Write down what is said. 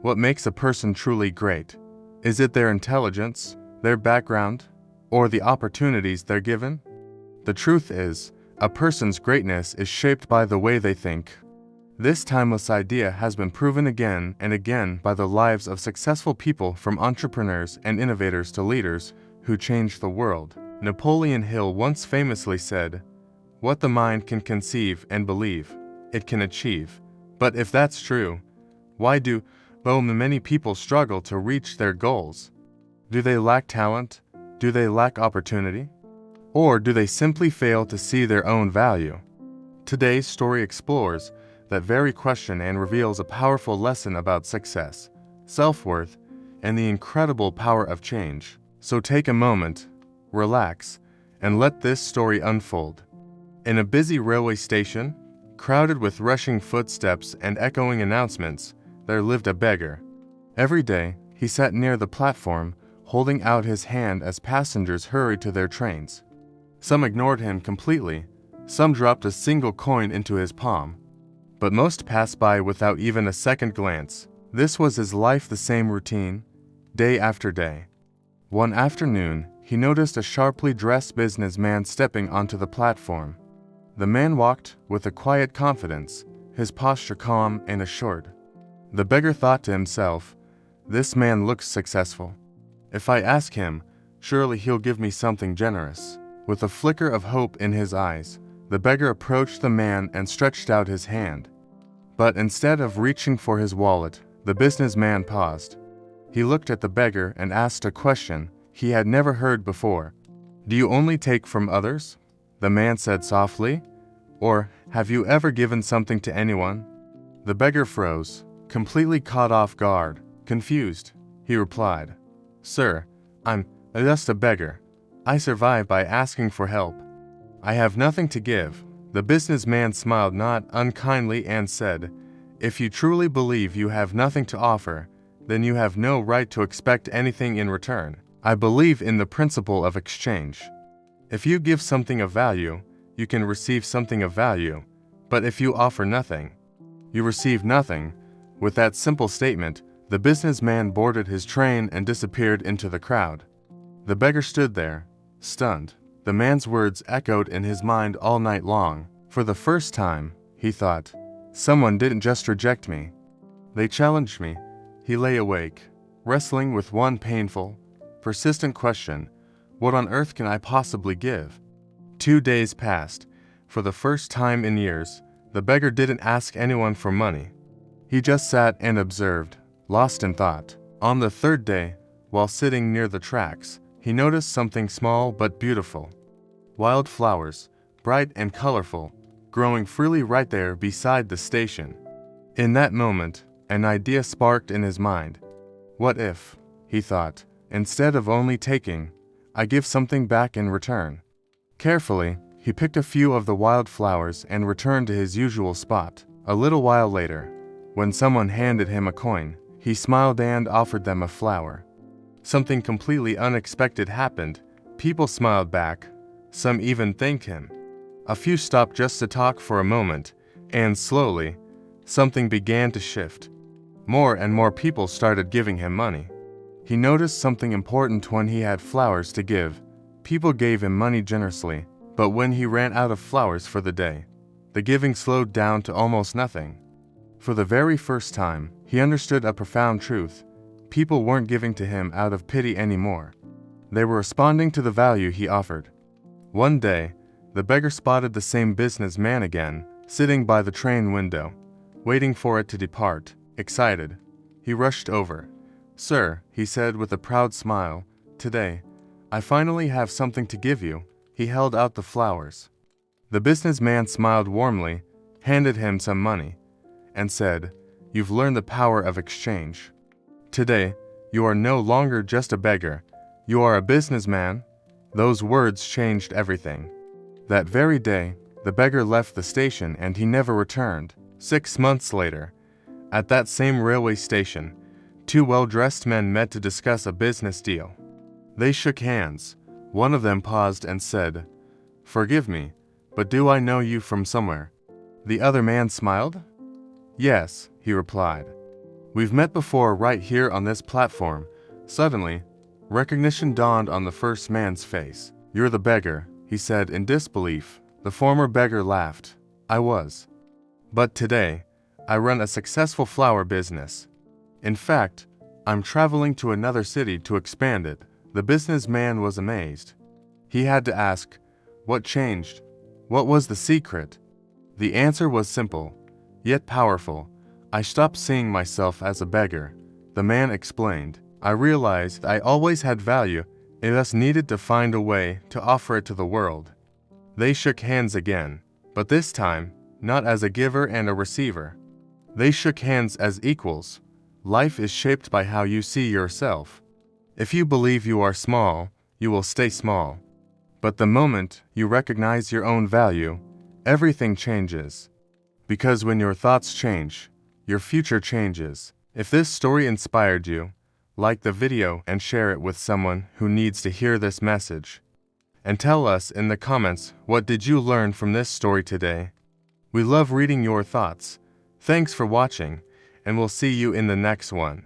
What makes a person truly great? Is it their intelligence, their background, or the opportunities they're given? The truth is, a person's greatness is shaped by the way they think. This timeless idea has been proven again and again by the lives of successful people, from entrepreneurs and innovators to leaders who changed the world. Napoleon Hill once famously said, "What the mind can conceive and believe, it can achieve." But if that's true, why do many people struggle to reach their goals? Do they lack talent? Do they lack opportunity? Or do they simply fail to see their own value? Today's story explores that very question and reveals a powerful lesson about success, self-worth, and the incredible power of change. So take a moment, relax, and let this story unfold. In a busy railway station, crowded with rushing footsteps and echoing announcements, there lived a beggar. Every day, he sat near the platform, holding out his hand as passengers hurried to their trains. Some ignored him completely, some dropped a single coin into his palm, but most passed by without even a second glance. This was his life, the same routine, day after day. One afternoon, he noticed a sharply dressed businessman stepping onto the platform. The man walked with a quiet confidence, his posture calm and assured. The beggar thought to himself, "This man looks successful. If I ask him, surely he'll give me something generous." With a flicker of hope in his eyes, the beggar approached the man and stretched out his hand. But instead of reaching for his wallet, the businessman paused. He looked at the beggar and asked a question he had never heard before. "Do you only take from others?" the man said softly. "Or have you ever given something to anyone?" The beggar froze, completely caught off guard. Confused, he replied, "Sir, I'm just a beggar. I survive by asking for help. I have nothing to give." The businessman smiled not unkindly and said, "If you truly believe you have nothing to offer, then you have no right to expect anything in return. I believe in the principle of exchange. If you give something of value, you can receive something of value, but if you offer nothing, you receive nothing." With that simple statement, the businessman boarded his train and disappeared into the crowd. The beggar stood there, stunned. The man's words echoed in his mind all night long. For the first time, he thought, someone didn't just reject me. They challenged me. He lay awake, wrestling with one painful, persistent question: what on earth can I possibly give? 2 days passed. For the first time in years, the beggar didn't ask anyone for money. He just sat and observed, lost in thought. On the third day, while sitting near the tracks, he noticed something small but beautiful. Wildflowers, bright and colorful, growing freely right there beside the station. In that moment, an idea sparked in his mind. What if, he thought, instead of only taking, I give something back in return? Carefully, he picked a few of the wildflowers and returned to his usual spot. A little while later, when someone handed him a coin, he smiled and offered them a flower. Something completely unexpected happened. People smiled back. Some even thanked him. A few stopped just to talk for a moment, and slowly, something began to shift. More and more people started giving him money. He noticed something important: when he had flowers to give, people gave him money generously. But when he ran out of flowers for the day, the giving slowed down to almost nothing. For the very first time, he understood a profound truth. People weren't giving to him out of pity anymore. They were responding to the value he offered. One day, the beggar spotted the same businessman again, sitting by the train window, waiting for it to depart. Excited, he rushed over. "Sir," he said with a proud smile, "today, I finally have something to give you." He held out the flowers. The businessman smiled warmly, handed him some money, and said, "You've learned the power of exchange. Today, you are no longer just a beggar, you are a businessman." Those words changed everything. That very day, the beggar left the station and he never returned. 6 months later, at that same railway station, 2 well-dressed men met to discuss a business deal. They shook hands. One of them paused and said, "Forgive me, but do I know you from somewhere?" The other man smiled. "Yes," he replied. We've met before right here on this platform. Suddenly, recognition dawned on the first man's face. "You're the beggar," he said in disbelief. The former beggar laughed. "I was. But today, I run a successful flower business. In fact, I'm traveling to another city to expand it." The businessman was amazed. He had to ask, what changed? What was the secret? The answer was simple, yet powerful. "I stopped seeing myself as a beggar," the man explained. "I realized I always had value and thus needed to find a way to offer it to the world." They shook hands again, but this time, not as a giver and a receiver. They shook hands as equals. Life is shaped by how you see yourself. If you believe you are small, you will stay small. But the moment you recognize your own value, everything changes. Because when your thoughts change, your future changes. If this story inspired you, like the video and share it with someone who needs to hear this message. And tell us in the comments, what did you learn from this story today? We love reading your thoughts. Thanks for watching, and we'll see you in the next one.